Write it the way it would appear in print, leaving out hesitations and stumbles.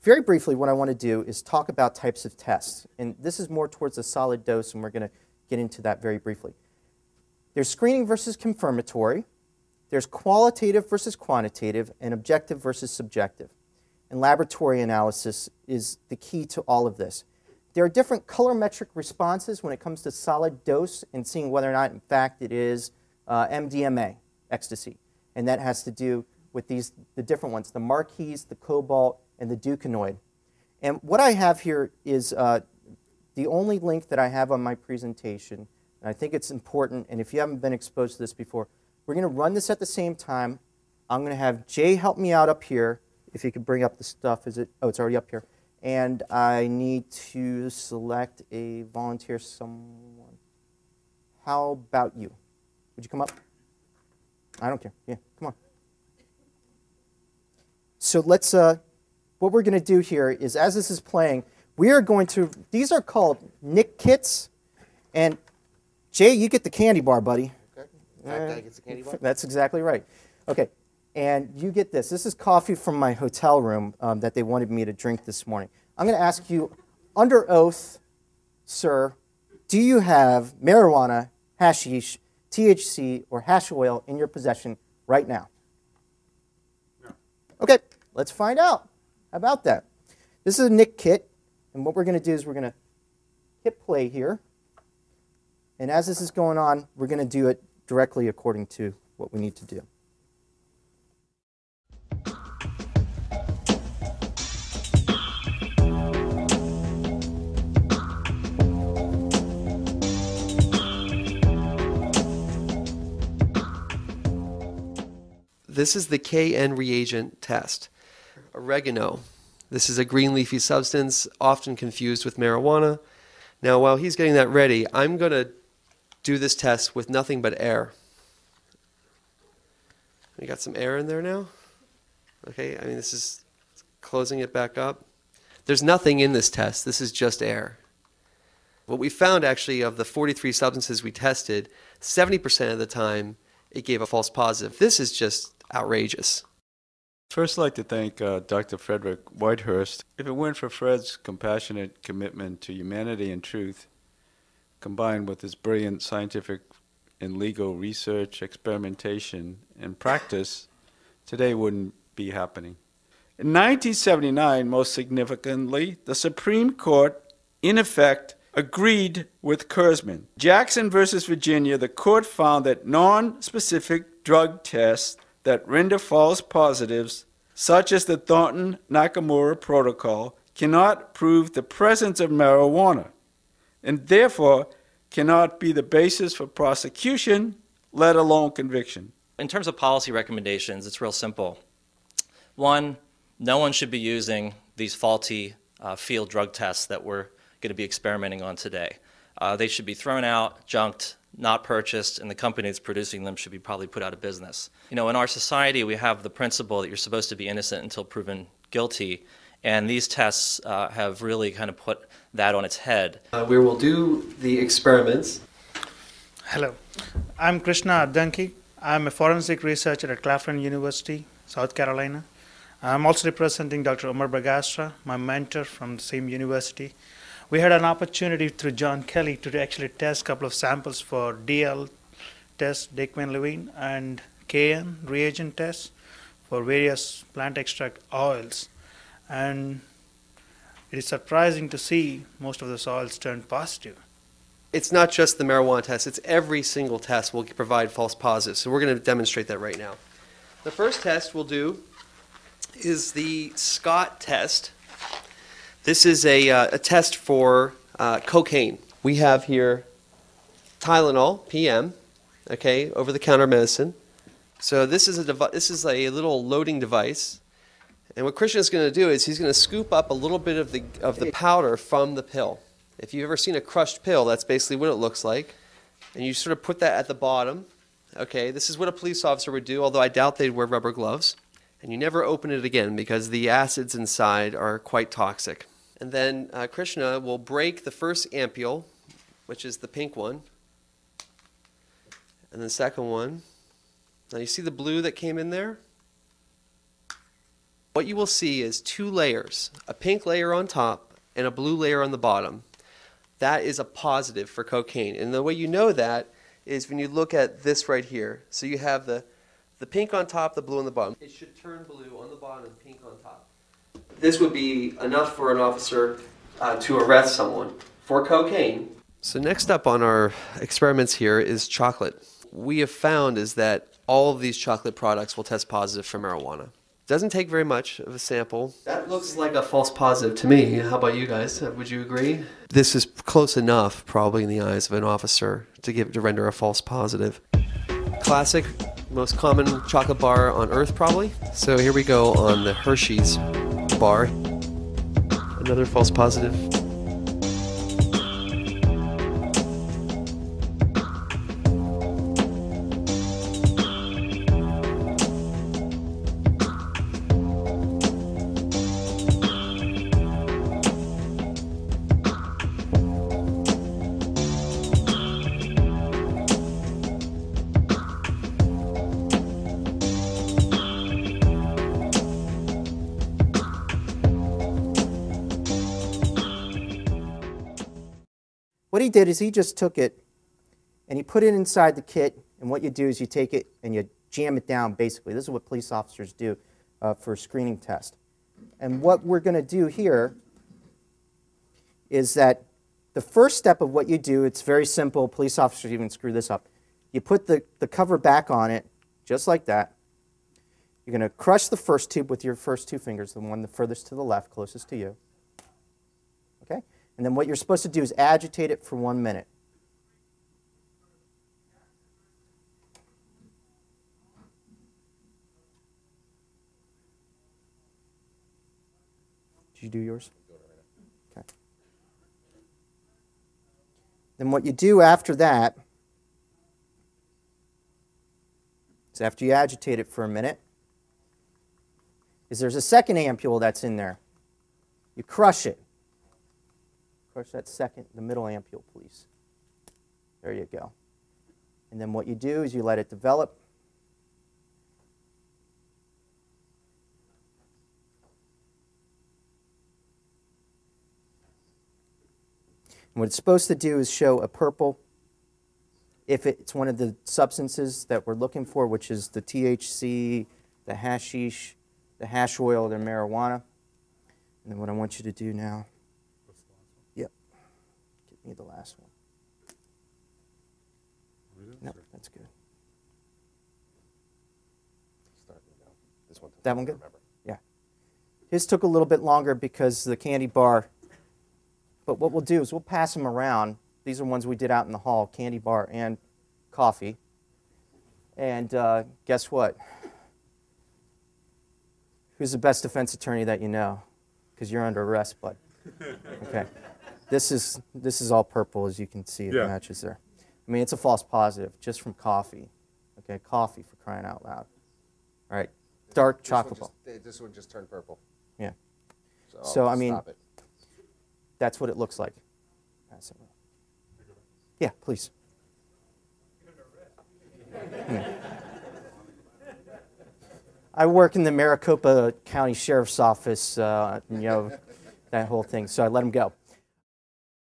very briefly, what I want to do is talk about types of tests. And this is more towards a solid dose, and we're going to get into that very briefly. There's screening versus confirmatory. There's qualitative versus quantitative, and objective versus subjective. And laboratory analysis is the key to all of this. There are different colorimetric responses when it comes to solid dose and seeing whether or not, in fact, it is MDMA, ecstasy. And that has to do with the different ones, the Marquis, the Cobalt, and the Ducanoid. And what I have here is the only link that I have on my presentation, and I think it's important, and if you haven't been exposed to this before, we're going to run this at the same time. I'm going to have Jay help me out up here. If you could bring up the stuff. Oh, it's already up here. And I need to select a volunteer, someone. How about you? Would you come up? I don't care. Yeah, come on. So let's, what we're going to do here is, as this is playing, we are going to, these are called Nick kits. And Jay, you get the candy bar, buddy. Okay. That guy gets the candy bar? That's exactly right. Okay. And you get this. This is coffee from my hotel room that they wanted me to drink this morning. I'm going to ask you, under oath, sir, do you have marijuana, hashish, THC, or hash oil in your possession right now? No. Okay, let's find out. How about that? This is a Nick kit, and what we're going to do is we're going to hit play here. And as this is going on, we're going to do it directly according to what we need to do. This is the KN reagent test. Oregano. This is a green leafy substance, often confused with marijuana. Now, while he's getting that ready, I'm going to do this test with nothing but air. We got some air in there now. Okay, I mean, this is closing it back up. There's nothing in this test. This is just air. What we found, actually, of the 43 substances we tested, 70% of the time, it gave a false positive. This is just outrageous. First, I'd like to thank Dr. Frederick Whitehurst. If it weren't for Fred's compassionate commitment to humanity and truth, combined with his brilliant scientific and legal research, experimentation, and practice, today wouldn't be happening. In 1979, most significantly, the Supreme Court, in effect, agreed with Kurzman. Jackson versus Virginia, the court found that non-specific drug tests that render false positives, such as the Thornton-Nakamura protocol, cannot prove the presence of marijuana, and therefore cannot be the basis for prosecution, let alone conviction. In terms of policy recommendations, it's real simple. One, no one should be using these faulty field drug tests that we're going to be experimenting on today. They should be thrown out, junked, not purchased, and the company that's producing them should be probably put out of business. You know, in our society, we have the principle that you're supposed to be innocent until proven guilty, and these tests have really kind of put that on its head. We will do the experiments. Hello, I'm Krishna Addanki. I'm a forensic researcher at Claflin University, South Carolina. I'm also representing Dr. Omar Bagastra, my mentor from the same university. We had an opportunity through John Kelly to actually test a couple of samples for DL test, Dayquil-Levine, and KN reagent tests for various plant extract oils. And it is surprising to see most of those oils turn positive. It's not just the marijuana test, it's every single test will provide false positives. So we're going to demonstrate that right now. The first test we'll do is the Scott test. This is a test for cocaine. We have here Tylenol, PM, okay, over-the-counter medicine. So this is a little loading device. And what Christian is going to do is he's going to scoop up a little bit of the powder from the pill. If you've ever seen a crushed pill, that's basically what it looks like. And you sort of put that at the bottom. Okay, this is what a police officer would do, although I doubt they'd wear rubber gloves. And you never open it again because the acids inside are quite toxic. And then Krishna will break the first ampule, which is the pink one, and the second one. Now you see the blue that came in there? what you will see is two layers, a pink layer on top and a blue layer on the bottom. That is a positive for cocaine. And the way you know that is when you look at this right here. So you have the pink on top, the blue on the bottom. It should turn blue on the bottom and pink on top. This would be enough for an officer to arrest someone for cocaine. So next up on our experiments here is chocolate. We have found is that all of these chocolate products will test positive for marijuana. Doesn't take very much of a sample. That looks like a false positive to me. How about you guys? Would you agree? This is close enough, probably in the eyes of an officer, to render a false positive. Classic, most common chocolate bar on earth, probably. So here we go on the Hershey's bar. Another false positive. What he did is he just took it and he put it inside the kit, and what you do is you take it and you jam it down, basically. This is what police officers do for a screening test. And what we're going to do here is that the first step of what you do, it's very simple. Police officers even screw this up. You put the cover back on it, just like that. You're going to crush the first tube with your first two fingers, the one the furthest to the left, closest to you. Okay? And then what you're supposed to do is agitate it for 1 minute. Did you do yours? Okay. Then what you do after that is after you agitate it for a minute, is there's a second ampule that's in there. You crush it. Crush that second, the middle ampule, please. There you go. And then what you do is you let it develop. And what it's supposed to do is show a purple if it's one of the substances that we're looking for, which is the THC, the hashish, the hash oil, the marijuana. And then what I want you to do now, yep, give me the last one. No, that's good. This one. That one good? Yeah. His took a little bit longer because the candy bar, but what we'll do is we'll pass them around. These are ones we did out in the hall, candy bar and coffee. And guess what? Who's the best defense attorney that you know? Because you're under arrest, bud. Okay. This is all purple, as you can see. It matches there. I mean, it's a false positive just from coffee. Okay, coffee, for crying out loud. All right, dark chocolate bar. This one just turned purple. Yeah. So I mean, stop it. that's what it looks like. Pass it around. Yeah, please. I work in the Maricopa County Sheriff's Office, you know, that whole thing, so I let him go.